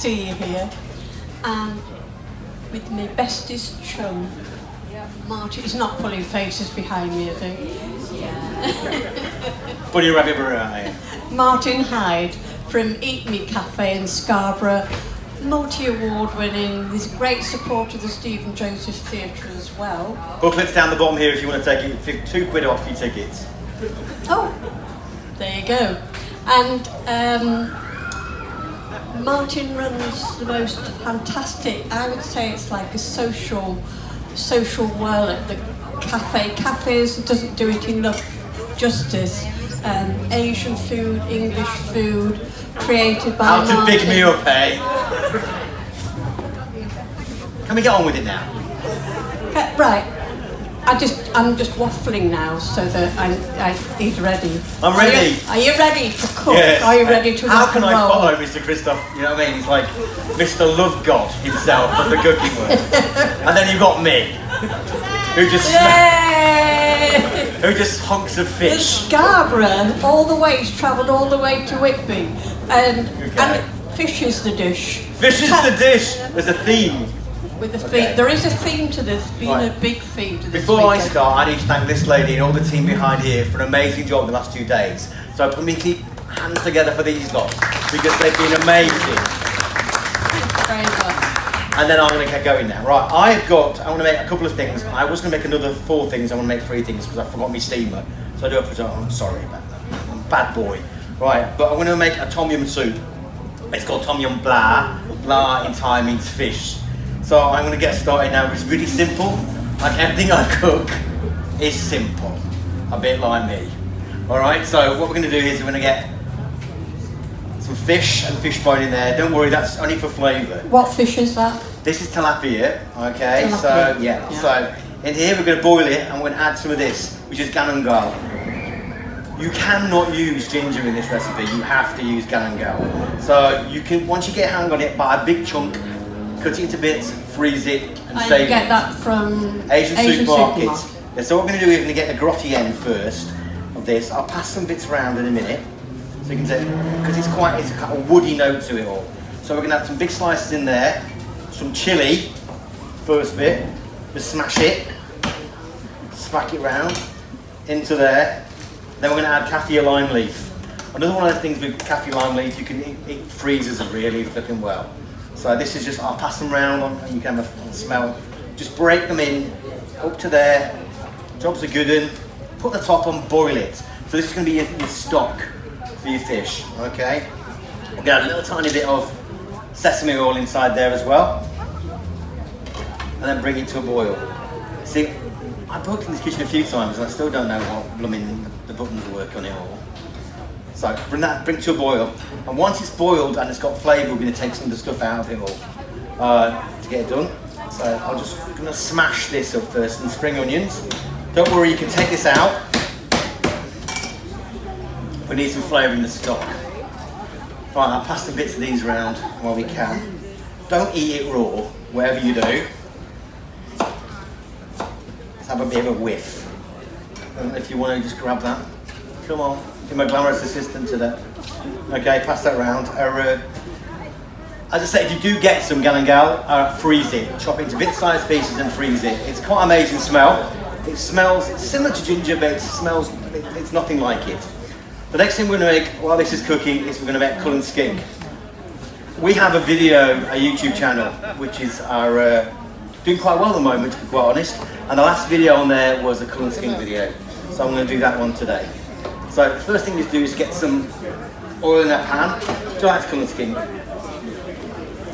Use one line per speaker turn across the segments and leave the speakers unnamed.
see you here. And with my bestest chum, Martyn. He's not pulling faces behind me, I think.
Yeah. Bunny Rabbit Mariah.
Martyn Hyde from Eat Me Cafe in Scarborough. Multi-award winning. He's a great supporter of the Stephen Joseph Theatre as well.
Booklets down the bottom here if you want to take it. £2 off your tickets.
Oh, there you go. And Martyn runs the most fantastic, I would say it's like a social whirl at the cafe. Cafes doesn't do it enough justice. Asian food, English food, created by
How to
Martyn.
pick me up, eh? Can we get on with it now?
Right. I'm just waffling now so that he's ready.
I'm ready.
Are you ready to cook?
Yes.
Are you ready to
How
rock
can
and
I
roll?
follow Mr. Christophe? You know what I mean? He's like Mr. Love God himself of the cooking world. And then you've got me, who just hunks of
In
fish.
Scarborough, all the way, he's travelled all the way to Whitby. And fish is the dish.
Fish is the dish. There's a theme.
With the theme. There is a theme to this, a big theme to this.
Before I
weekend.
start, I need to thank this lady and all the team behind here for an amazing job the last 2 days. So put me keep hands together for these lots because they've been amazing.
Very much.
And then I'm going to get going now. Right, I want to make a couple of things. I was going to make another 4 things. I want to make 3 things because I forgot my steamer. So I do apologize. I'm sorry about that. I'm a bad boy. Right, but I'm going to make a tom yum soup. It's called tom yum blah. Blah in Thai means fish. So I'm going to get started now. It's really simple. Like everything I cook is simple. A bit like me. Alright, so what we're going to do is we're going to get some fish and fish bone in there. Don't worry, that's only for flavour.
What fish is that?
This is tilapia, okay?
Tilapia.
So, yeah. So in here we're going to boil it and we're going to add some of this, which is galangal. You cannot use ginger in this recipe, you have to use galangal. So you can, once you get a hang on it, buy a big chunk, cut it into bits, freeze it, and save it.
You get that from
Asian supermarket. Yeah, so what we're going to do is we're going to get the grotty end first of this. I'll pass some bits around in a minute, so you can see, because it's got a woody note to it all. So we're going to have some big slices in there, some chilli, first bit, just smash it, smack it round into there. Then we're going to add kaffir lime leaf. Another one of the things with kaffir lime leaf, it freezes it really flipping well. So this is just, I'll pass them round and you can have a smell. Just break them in, up to there, jobs are good in, put the top on, boil it. So this is going to be your stock for your fish, okay? We're going to add a little tiny bit of sesame oil inside there as well. And then bring it to a boil. See, I've worked in this kitchen a few times and I still don't know what blooming the buttons work on it all. So bring it to a boil, and once it's boiled and it's got flavour, we're going to take some of the stuff out of it all to get it done. So I'm just going to smash this up first, and spring onions. Don't worry, you can take this out. We need some flavour in the stock. Right, I'll pass the bits of these around while we can. Don't eat it raw, whatever you do. Let's have a bit of a whiff. And if you want to just grab that, come on. Be my glamorous assistant to that. Okay, pass that around. As I said, if you do get some galangal, freeze it. Chop it into bit-sized pieces and freeze it. It's quite an amazing smell. It smells, it's similar to ginger, but it's nothing like it. The next thing we're going to make while this is cooking is we're going to make cull and skink. We have a video, a YouTube channel, which is doing quite well at the moment, to be quite honest. And the last video on there was a cull and skink video. So I'm going to do that one today. So the first thing you do is get some oil in that pan. Do you like cull and skink? Do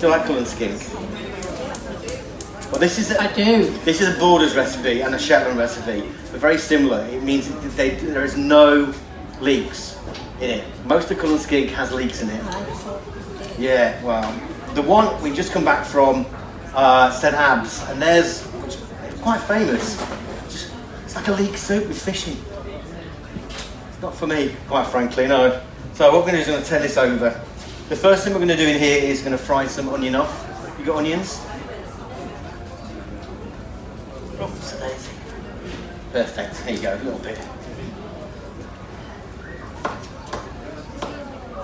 you like cull and skink? Well, this is
I do.
This is a Borders recipe and a Shetland recipe. They're very similar. It means that there is no leeks in it. Most of cull and skink has leeks in it. Yeah, well, the one we just come back from St Abs, and there's quite famous. It's like a leek soup with fish in. Not for me, quite frankly, no. So what we're going to do is going to turn this over. The first thing we're going to do in here is going to fry some onion off. You got onions? Oops, daisy. Perfect, here you go, a little bit.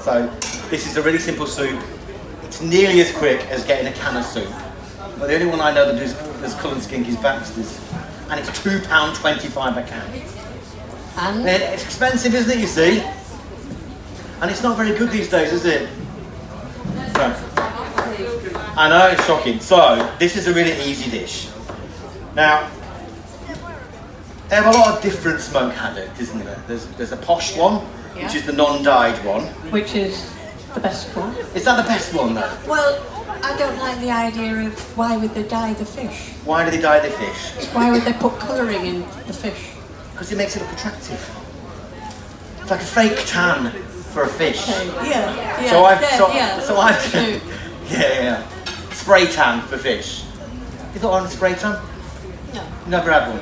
So, this is a really simple soup. It It's nearly as quick as getting a can of soup. But the only one I know that does colour and skink is Baxter's. And it's £2.25 a can.
And
It's expensive, isn't it, you see? And it's not very good these days, is it? No. I know, it's shocking. So, this is a really easy dish. Now, they have a lot of different smoked haddock, isn't there? There's a posh one, which is the non-dyed one.
which is the best one.
Is that the best one, though?
Well, I don't like the idea of why would they dye the fish?
Why do they dye the fish?
Why would they put colouring in the fish?
Because it makes it look attractive. It's like a fake tan for a fish.
Yeah.
So I've
true.
yeah. Spray tan for fish. You thought on spray tan?
No.
You never had one?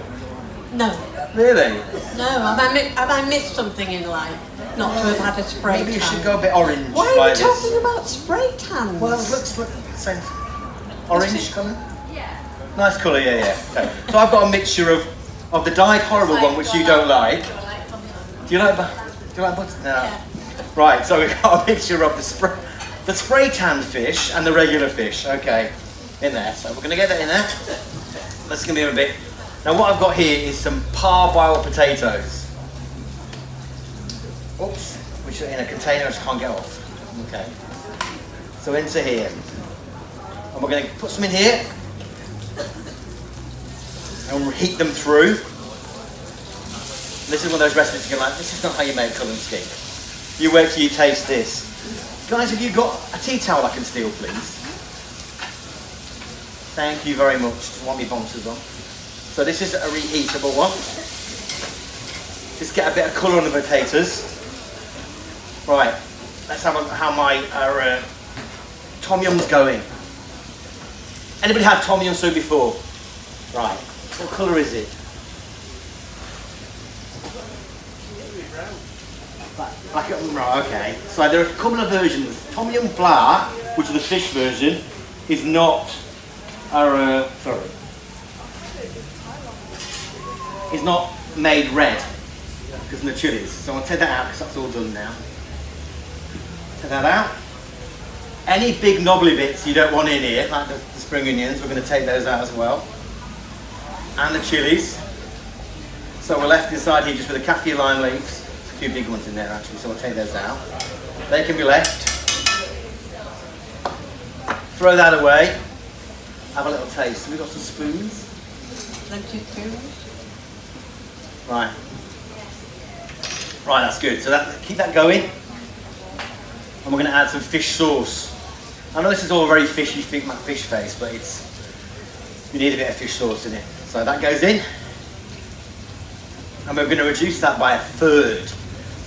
No.
Really?
No. Have I missed something in life? Not to have had a spray
Maybe you
tan?
should go a bit orange.
Why are
like
you talking about spray tans?
Well, it looks the same. Orange colour? Yeah. Nice colour, yeah. Okay. So I've got a mixture of the dyed horrible one, which you don't like. Do you like butter? No.
Yeah.
Right, so we've got a mixture of the spray tanned fish and the regular fish. Okay, in there. So we're going to get that in there. That's going to be a bit. Now what I've got here is some parboiled potatoes. Oops, which are in a container which I can't get off. Okay. So into here. And we're going to put some in here. And we'll heat them through. This is one of those recipes you're like, this is not how you make colour and skink. You wait till you taste this. Guys, have you got a tea towel I can steal, please? Thank you very much. Just want me bounces on. So this is a reheatable one. Just get a bit of colour on the potatoes. Right, let's have how our tom yum's going. Anybody had tom yum soup before? Right, what colour is it? Right, okay. So there are a couple of versions. Tom yum flour, which is the fish version, is not our is not made red because of the chilies. So I'll take that out because that's all done now. Take that out. Any big knobbly bits you don't want in here, like the spring onions, we're going to take those out as well. And the chilies. So we're left inside here just with the kaffir lime leaves. A few big ones in there actually, so we'll take those out. They can be left. Throw that away. Have a little taste. Have we got some spoons?
Plenty of spoons.
Right. Right, that's good. So keep that going. And we're going to add some fish sauce. I know this is all very fishy, my fish face, but you need a bit of fish sauce in it. So that goes in. And we're going to reduce that by 1/3.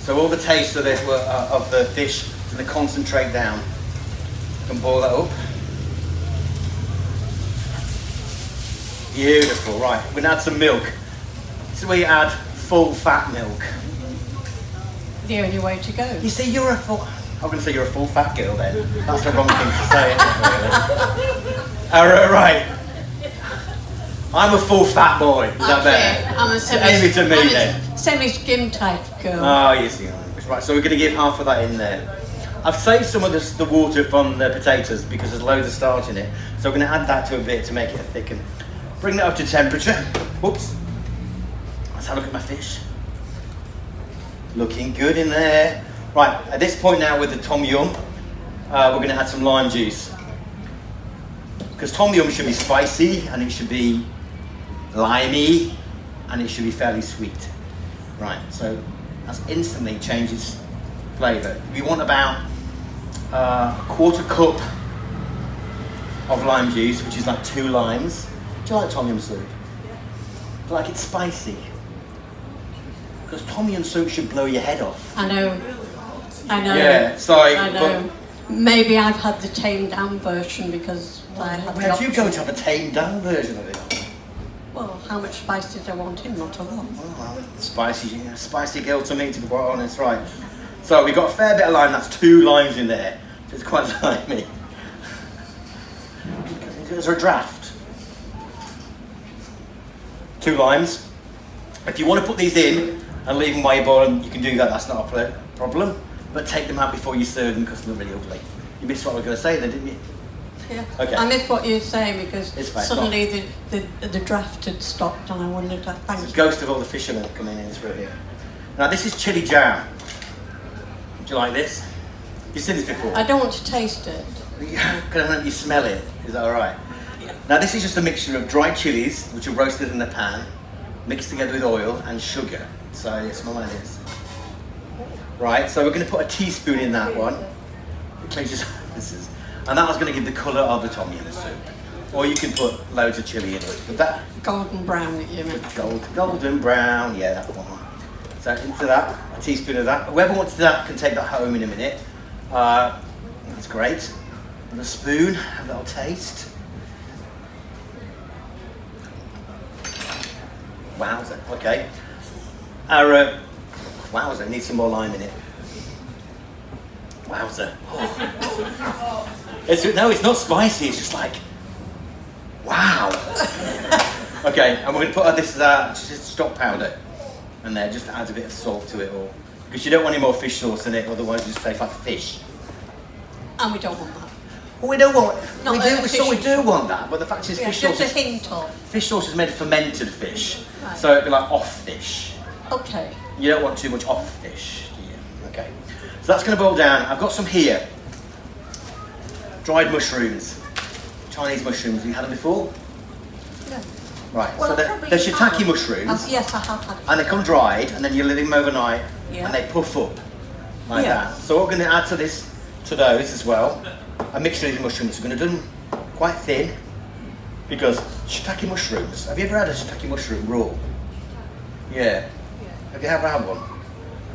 So all the taste of the fish is going to concentrate down. You can boil that up. Beautiful, right. We're going to add some milk. This is where you add full fat milk.
The only way to go.
You see, I'm going to say you're a full fat girl then. That's the wrong thing to say, isn't it, really? Right. I'm a full fat boy. Is that better?
I'm a semi-skim type girl.
Oh, you see. Right, so we're going to give half of that in there. I've saved some of the water from the potatoes because there's loads of starch in it. So we're going to add that to a bit to make it thicken. Bring that up to temperature. Whoops. Let's have a look at my fish. Looking good in there. Right, at this point now with the tom yum, we're going to add some lime juice. Because tom yum should be spicy and it should be limey and it should be fairly sweet. Right, so that instantly changes flavour. We want about a 1/4 cup of lime juice, which is like 2 limes. Do you like tom yum soup? Do you like it spicy? Because tom yum soup should blow your head off.
I know.
Yeah, sorry.
I know. Maybe I've had the tamed down version because I had
Where do you go to have a tamed down version of it?
Well, how much spice did I want in? Not a lot.
Well, spicy girl to me, to be quite honest, right. So we've got a fair bit of lime, that's 2 limes in there. So it's quite limey. Is there a draft? 2 limes. If you want to put these in and leave them while you're boiling, you can do that, that's not a problem. But take them out before you serve them because they look really ugly. You missed what I was going to say then, didn't you?
Yeah.
Okay.
I missed what you were saying because
It's fine,
suddenly the draft had stopped and I wondered, thank
It's
you.
the ghost of all the fishermen coming in through here. Now this is chili jam. Do you like this? You've seen this before?
I don't want to taste it.
Can I let you smell it? Is that alright?
Yeah.
Now this is just a mixture of dried chilies, which are roasted in a pan, mixed together with oil and sugar. So yeah, smell like this. Right, so we're going to put a teaspoon in that one. And that was going to give the colour of the tom yum soup. Or you can put loads of chilli in it. But that
Golden brown that you meant.
golden brown, yeah, that one. So into that, a teaspoon of that. Whoever wants that can take that home in a minute. That's great. And a spoon, have a little taste. Wowza, okay. Our, wowza, need some more lime in it. Wowza. Oh. No, it's not spicy, it's just like, wow. Okay, and we're going to put this just stock powder in there, just adds a bit of salt to it all. Because you don't want any more fish sauce in it, otherwise it just tastes like fish.
And we don't want that.
Well, we don't want,
Not
we do want that, but the fact is fish sauce
just a hint of.
Fish sauce is made of fermented fish,
Right.
so it'd be like off fish.
Okay.
You don't want too much off fish, do you? Okay. So that's going to boil down. I've got some here. Dried mushrooms. Chinese mushrooms. Have you had them before?
Yeah.
Right.
Well,
so they're shiitake mushrooms.
Yes, I have had it.
And they come dried, and then you leave them overnight,
Yeah.
and they puff up like
Yeah.
that. So what we're going to add to those as well, a mixture of these mushrooms. We're going to do them quite thin, because shiitake mushrooms. Have you ever had a shiitake mushroom raw? Yeah. Have you ever had one?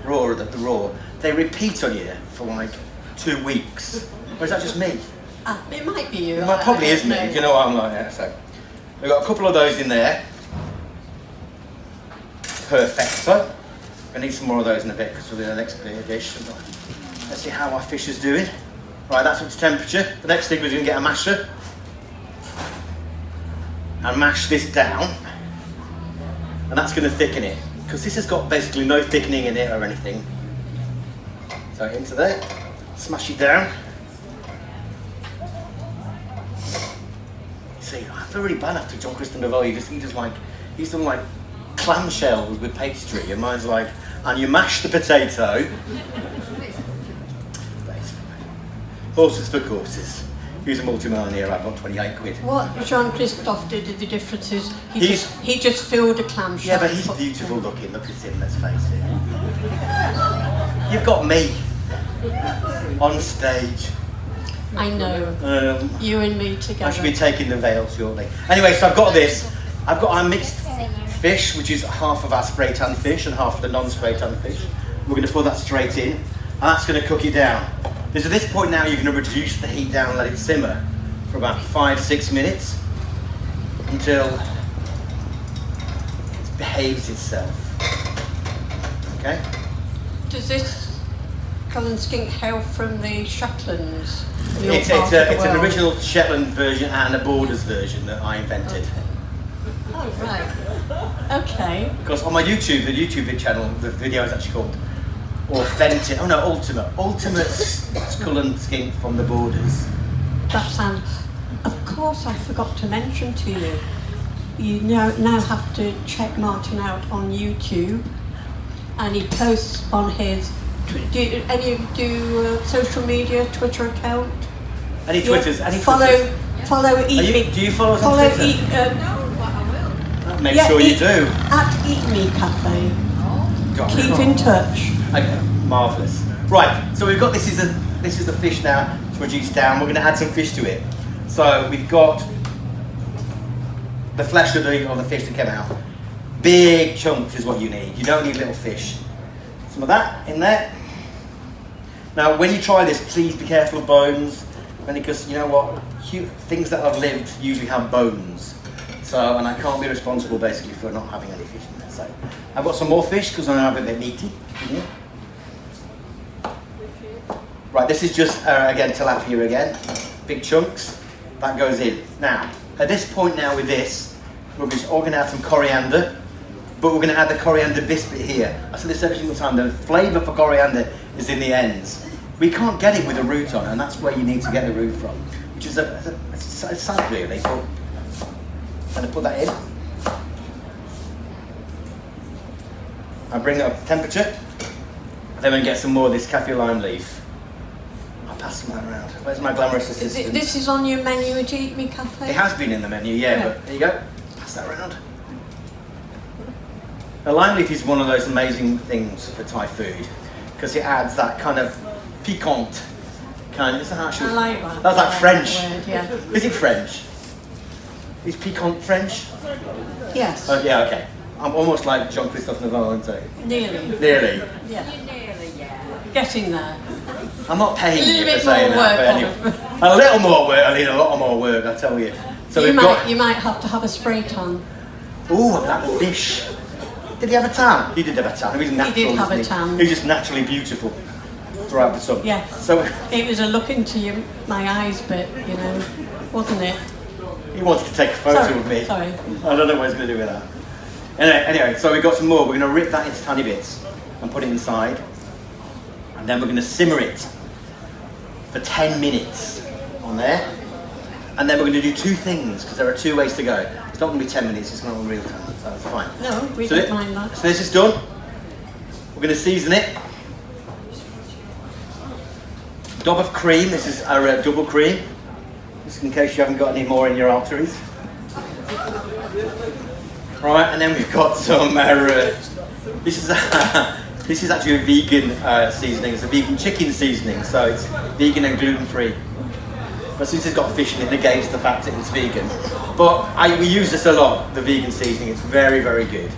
Raw, the raw. They repeat on you for like 2 weeks. Or is that just me?
It might be you.
It probably is me.
know.
You know what I'm like? Yeah, so we've got a couple of those in there. Perfecto. I need some more of those in a bit because we'll do the next bit of dish. Let's see how our fish is doing. Right, that's up to temperature. The next thing we're going to get a masher and mash this down, and that's going to thicken it because this has got basically no thickening in it or anything. So into there, smash it down. See, I feel really bad after Jean-Christophe Novelli. He's done like clamshells with pastry, and mine's like, and you mash the potato. Horses for courses. Use a multi-millionaire, I've got 28 quid.
What Jean-Christophe did, the difference is he
He's-
just filled a clamshell.
Yeah, but he's beautiful looking. Look at him, let's face it. You've got me on stage.
I know. You and me together.
I should be taking the veil shortly. Anyway, so I've got this. I've got our mixed fish, which is half of our spray tan fish and half of the non-spray tan fish. We're going to put that straight in, and that's going to cook it down. Because at this point now, you're going to reduce the heat down and let it simmer for about 5-6 minutes until it behaves itself. Okay?
Does this Cullen skink hail from the Shetlands?
It's an original Shetland version and a Borders version that I invented.
Okay. Oh, right. Okay.
Because on my YouTube, the YouTube channel, the video is actually called Authentic, Ultimate Skull and Skink from the Borders.
That sounds... Of course, I forgot to mention to you, you now have to check Martyn out on YouTube, and he posts on his... Do any of you do social media, Twitter account?
Any Twitters?
Yeah.
Any
follow Eat Me.
Do you follow us on Twitter? Make sure you do.
At Eat Me Cafe. Keep
Oh.
in touch.
Okay, marvellous. Right, so we've got this is the fish now to reduce down. We're going to add some fish to it. So we've got the flesh of the fish that came out. Big chunks is what you need. You don't need little fish. Some of that in there. Now, when you try this, please be careful of bones, because you know what? Things that have lived usually have bones. So, and I can't be responsible basically for not having any fish in there. So, I've got some more fish because I have a bit meaty. Right, this is just again tilapia again, big chunks. That goes in. Now, at this point now with this, we're just all going to add some coriander. But we're going to add the coriander biscuit here. I said this every single time, the flavour for coriander is in the ends. We can't get it with a root on, and that's where you need to get the root from, which is a sad really, but I'm going to put that in. I bring it up to temperature, then we get some more of this kaffir lime leaf. I'll pass some that around. Where's my glamorous assistant?
This is on your menu at Eat Me Cafe?
It has been in the menu, yeah, but there you go. Pass that around. Now, lime leaf is one of those amazing things for Thai food because it adds that kind of piquant kind of. Is that how I should?
I like that.
That's like French.
That word, yeah.
Is it French? Is piquant French?
Yes.
Oh, yeah, okay. I'm almost like Jean-Christophe Novelli, aren't I?
Nearly.
Nearly.
Yeah. Getting there.
I'm not paying
A little
you
bit
for saying
more
that, but
work
anyway. A little more work. I need a lot more work, I tell you. So
you might have to have a spray tan.
Ooh, that fish. Did he have a tan? He did have a tan. He was natural.
He did have a
wasn't
tan.
He was just naturally beautiful throughout the sun.
Yeah.
So
it was a look into my eyes bit, you know, wasn't it?
he wanted to take a photo of me.
Sorry.
I don't know what he's going to do with that. Anyway, so we've got some more. We're going to rip that into tiny bits and put it inside. And then we're going to simmer it for 10 minutes on there. And then we're going to do two things, because there are two ways to go. It's not going to be 10 minutes, it's not in real time, so that's fine.
No, we don't mind that.
So this is done. We're going to season it. Dob of cream, this is our double cream, just in case you haven't got any more in your arteries. Right, and then we've got some, this is actually a vegan seasoning. It's a vegan chicken seasoning, so it's vegan and gluten-free. But since it's got fish in it, negates the fact that it's vegan. But we use this a lot, the vegan seasoning. It's very, very good.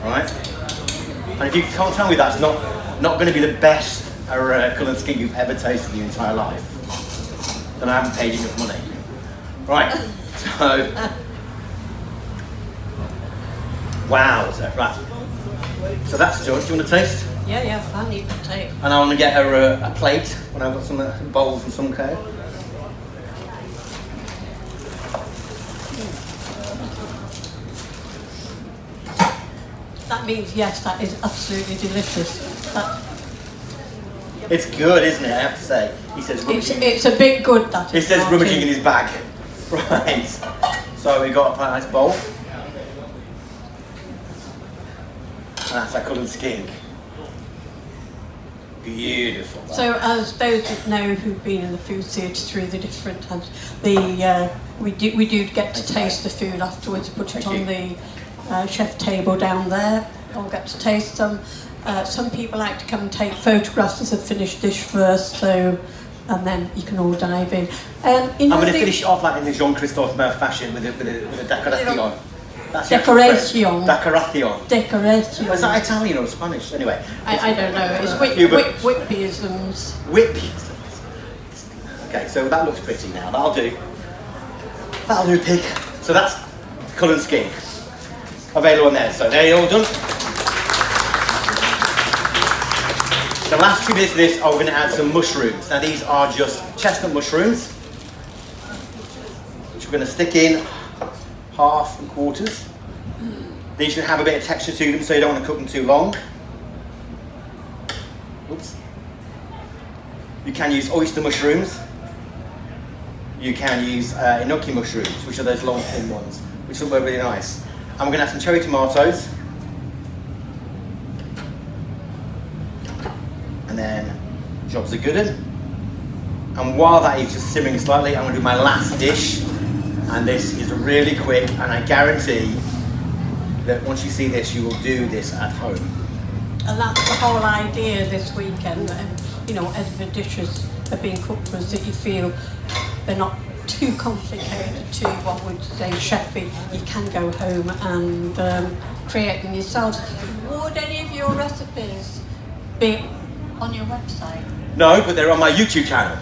Right? And if you can't tell me that's not going to be the best colour skin you've ever tasted in your entire life, then I haven't paid you enough money. Right, so... Wow, right. So that's done. Do you want to taste?
Yeah, I need to take.
And I want to get a plate when I've got some bowls and some care.
That means yes, that is absolutely delicious.
It's good, isn't it? I have to say. He says
it's a bit good, that.
He says rummaging in his bag. Right. So we've got a nice bowl. And that's our coloured skink. Beautiful.
So, as those that know who've been in the food theatre through the different times, we do get to taste the food afterwards. Put it on the chef table down there. I'll get to taste some. Some people like to come and take photographs as a finished dish first, so and then you can all dive in. I'm
going to finish it off like in the Jean-Christophe fashion with a decoration. That's
Decoration.
Decoration.
Decoration.
Is that Italian or Spanish? Anyway.
I don't know. It's Whitbyisms.
Whitbyisms. Okay, so that looks pretty now. That'll do. That'll do, pig. So that's colour and skink. Available on there. So there you're all done. The last 2 bits of this are we're going to add some mushrooms. Now these are just chestnut mushrooms, which we're going to stick in half and quarters. These should have a bit of texture to them, so you don't want to cook them too long. Oops. You can use oyster mushrooms. You can use enoki mushrooms, which are those long thin ones, which will work really nice. And we're going to have some cherry tomatoes. And then jobs are good. And while that is just simmering slightly, I'm going to do my last dish. And this is really quick, and I guarantee that once you see this, you will do this at home.
And that's the whole idea this weekend, as the dishes are being cooked for us, that you feel they're not too complicated to what would say chefy. You can go home and create them yourselves. Would any of your recipes be on your website?
No, but they're on my YouTube channel.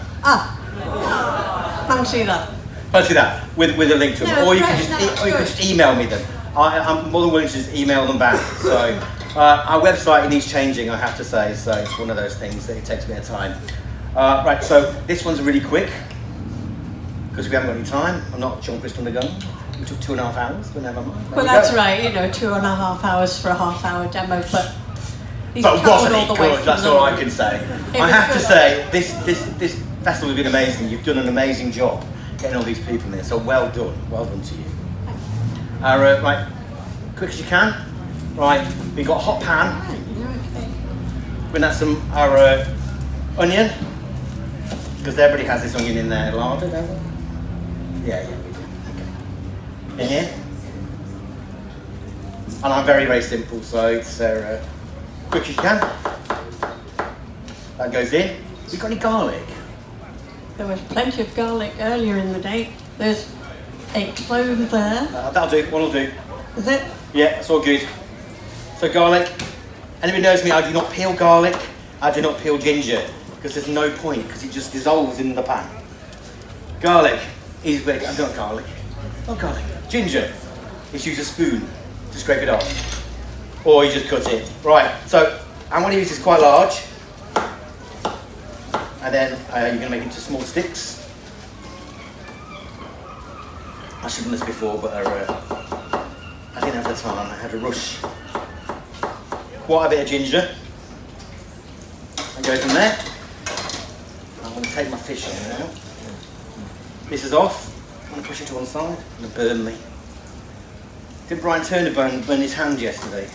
Fancy that.
Fancy that, with a link to them.
No,
or you
great,
can just email me them. I'm more than willing to just email them back. So our website needs changing, I have to say, so it's one of those things that it takes a bit of time. Right, so this one's really quick, because we haven't got any time. I'm not Jean-Christophe Novelli. We took 2.5 hours, but never mind.
Well, that's right, 2.5 hours for a half-hour demo, but He's
But wasn't
travelled
it
all the way
good?
from
That's all I
London.
can say.
It
I
was
have to
good.
say, this festival has been amazing. You've done an amazing job getting all these people in there. So well done to you. Right, quick as you can. Right, we've got a hot pan. We're gonna add some our onion, because everybody has this onion in their larder, don't they? Yeah, we do. Okay. In here. And I'm very, very simple, so it's quick as you can. That goes in. You got any garlic?
There was plenty of garlic earlier in the day. There's a clove there.
That'll do, one'll do.
Is it?
Yeah, it's all good. So garlic. Anybody knows me, I do not peel garlic. I do not peel ginger, because there's no point, because it just dissolves in the pan. Garlic is big. I've got garlic. Not garlic. Ginger. Just use a spoon to scrape it off. Or you just cut it. Right, so I'm going to use this quite large. And then you're going to make it into small sticks. I should have done this before, but I didn't have the time. I had a rush. Quite a bit of ginger. And go from there. I'm going to take my fish in now. This is off. I'm going to push it to one side. It's going to burn me. Did Brian Turner burn his hand yesterday?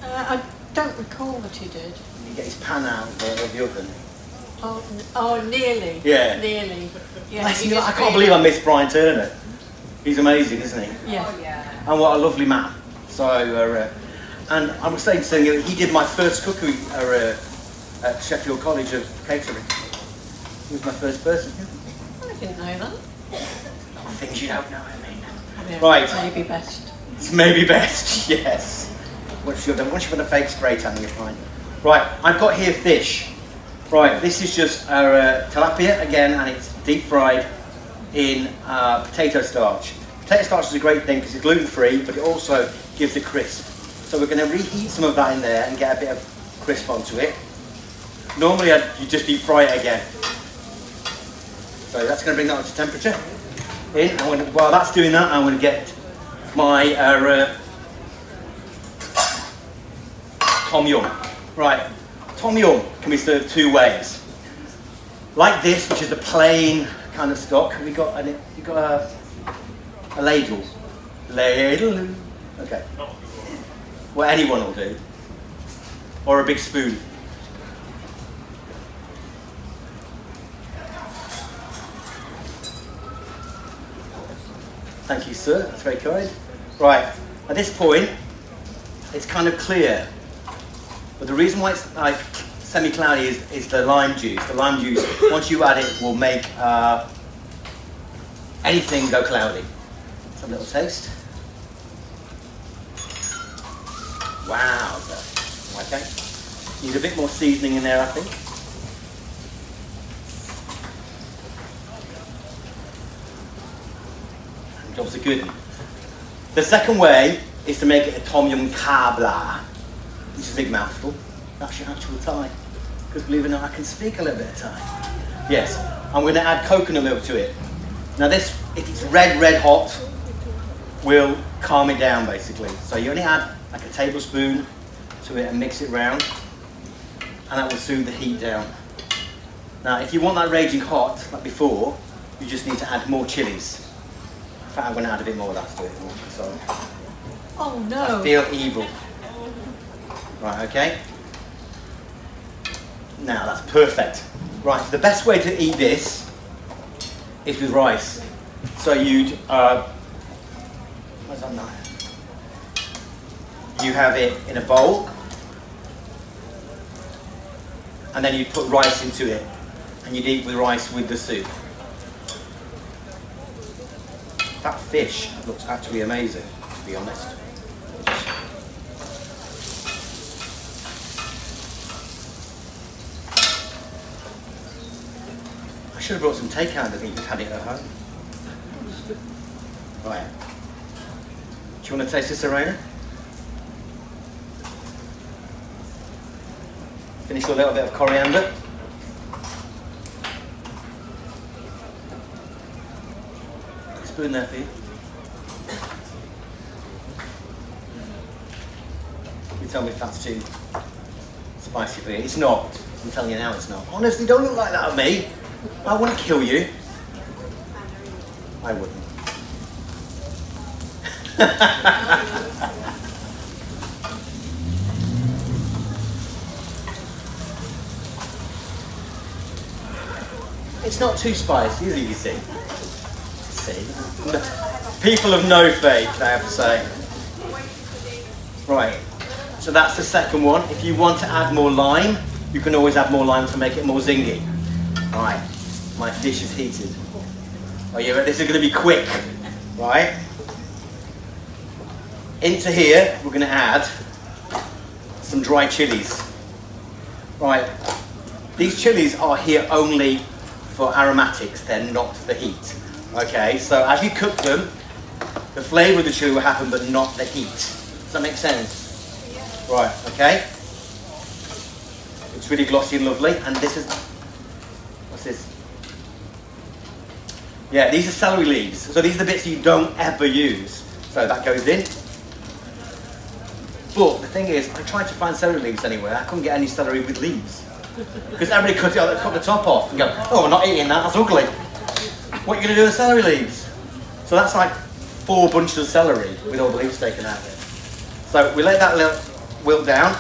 I don't recall what he did.
Did he get his pan out of the oven?
Oh, nearly.
Yeah.
Nearly. Yeah,
Bless
he
him,
just
I can't believe I missed Brian Turner. He's amazing, isn't he?
Yeah.
And what a lovely man. So, and I was saying to him, he did my first cookery at Sheffield College of Catering. He was my first person.
I didn't know that.
Things you don't know, I mean.
Yeah,
Right.
Maybe best.
It's maybe best, yes. Once you've done a fake spray tan, you're fine. Right, I've got here fish. Right, this is just our tilapia again, and it's deep fried in potato starch. Potato starch is a great thing because it's gluten-free, but it also gives a crisp. So we're going to reheat some of that in there and get a bit of crisp onto it. Normally you just deep fry it again. So that's going to bring that up to temperature. While that's doing that, I'm going to get my tom yum. Right, tom yum can be served two ways. Like this, which is the plain kind of stock. You got a ladle. Ladle. Okay. Well, anyone will do. Or a big spoon. Thank you, sir. That's very kind. Right. At this point, it's kind of clear. But the reason why it's like semi-cloudy is the lime juice. The lime juice, once you add it, will make anything go cloudy. Let's have a little taste. Wow. Okay. Need a bit more seasoning in there, I think. Jobs are good. The second way is to make it a tom yum kabla, which is a big mouthful. That's your actual Thai. Because believe it or not, I can speak a little bit of Thai. Yes, I'm going to add coconut milk to it. Now this, if it's red hot, will calm it down basically. So you only add like a tablespoon to it and mix it round, and that will soothe the heat down. Now if you want that raging hot, like before, you just need to add more chilies. In fact, I'm going to add a bit more of that to it. So
Oh no.
I feel evil. Right, okay. Now that's perfect. Right, the best way to eat this is with rice. So you'd, where's that knife? You have it in a bowl, and then you put rice into it, and you'd eat with rice with the soup. That fish looks actually amazing, to be honest. I should have brought some takeout, I think you've had it at home. Right. Do you want to taste this, Irene? Finish with a little bit of coriander. Spoon there for you. You tell me if that's too spicy for you. It's not. I'm telling you now it's not. Honestly, don't look like that at me. I wouldn't kill you. I wouldn't. It's not too spicy, is it, you see? People of no faith, I have to say. Right, so that's the second one. If you want to add more lime, you can always add more lime to make it more zingy. Right, my fish is heated. Oh, yeah, this is going to be quick, right? Into here, we're going to add some dry chilies. Right, these chilies are here only for aromatics, they're not for heat. Okay, so as you cook them, the flavour of the chili will happen, but not the heat. Does that make sense? Right, okay. It's really glossy and lovely, and this is, what's this? Yeah, these are celery leaves. So these are the bits you don't ever use. So that goes in. But the thing is, I tried to find celery leaves anywhere. I couldn't get any celery with leaves. Because everybody cut the top off and go, oh, I'm not eating that, that's ugly. What are you going to do with celery leaves? So that's like 4 bunches of celery with all the leaves taken out of it. So we let that wilt down.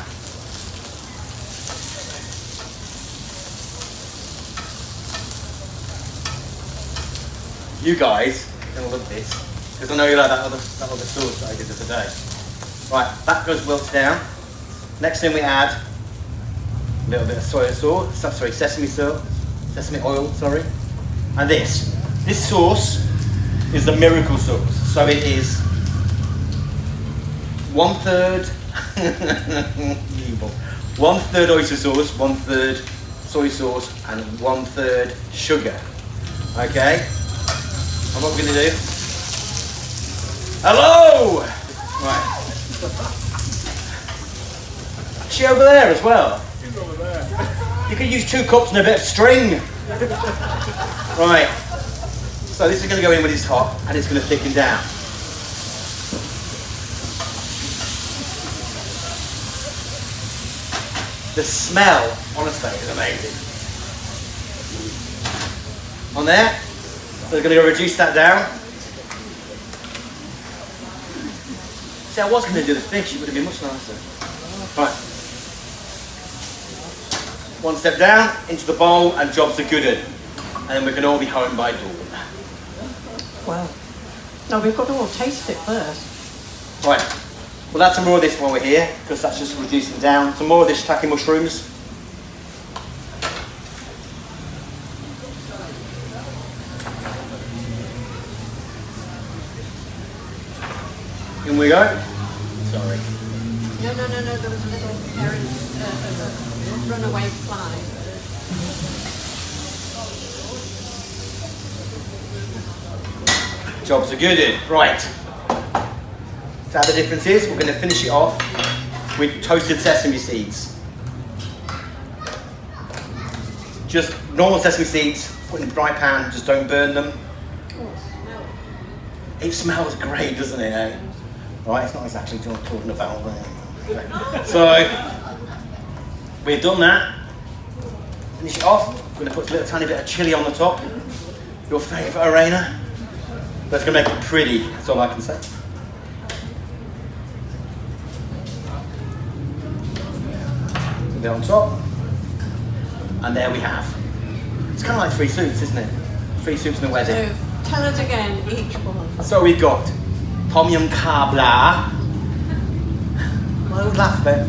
You guys are going to love this, because I know you like that other sauce that I did the other day. Right, that goes wilted down. Next thing we add a little bit of sesame oil, sorry. And this sauce is the miracle sauce. So it is 1/3 1/3 oyster sauce, 1/3 soy sauce, and 1/3 sugar. Okay? And what we're going to do? Hello! Right. Is she over there as well?
She's over there.
You could use 2 cups and a bit of string. Right. So this is going to go in when it's hot, and it's going to thicken down. The smell, honestly, is amazing. On there. So we're going to reduce that down. See, I was going to do the fish, it would have been much nicer. Right. 1 step down, into the bowl, and jobs are good. And then we can all be home by dawn.
Wow. No, we've got to all taste it first.
Right. We'll add some more of this while we're here, because that's just reducing down. Some more of this shiitake mushrooms. In we go. Sorry.
No, there was a little runaway fly.
Jobs are good. Right. So the difference is, we're going to finish it off with toasted sesame seeds. Just normal sesame seeds, put in a dry pan, just don't burn them. It smells great, doesn't it? Eh? Right, it's not exactly what I'm talking about there. So, we've done that. Finish it off. We're going to put a little tiny bit of chilli on the top. Your favourite, Irene. That's going to make it pretty, that's all I can say. Put that on top. And there we have. It's kind of like 3 soups, isn't it? 3 soups in a wedding.
So, tell us again, each one.
So we've got Tom Yum Kabla. I would laugh then.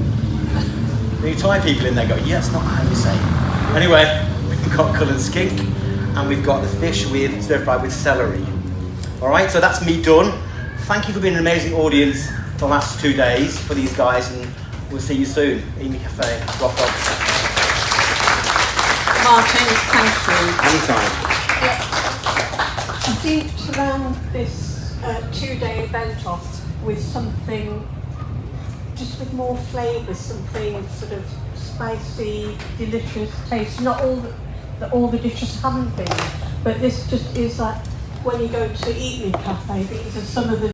You tie people in there go, yeah, that's not how you say it. Anyway, we've got coloured skink, and we've got the fish with stir-fried with celery. Alright, so that's me done. Thank you for being an amazing audience for the last 2 days for these guys, and we'll see you soon. Amy Cafe, rock on.
Martyn, thank you.
Anytime.
I think to round this 2-day event off with something, just with more flavour, something sort of spicy, delicious taste. Not all the dishes haven't been, but this just is like when you go to Eat Me Cafe, these are some of the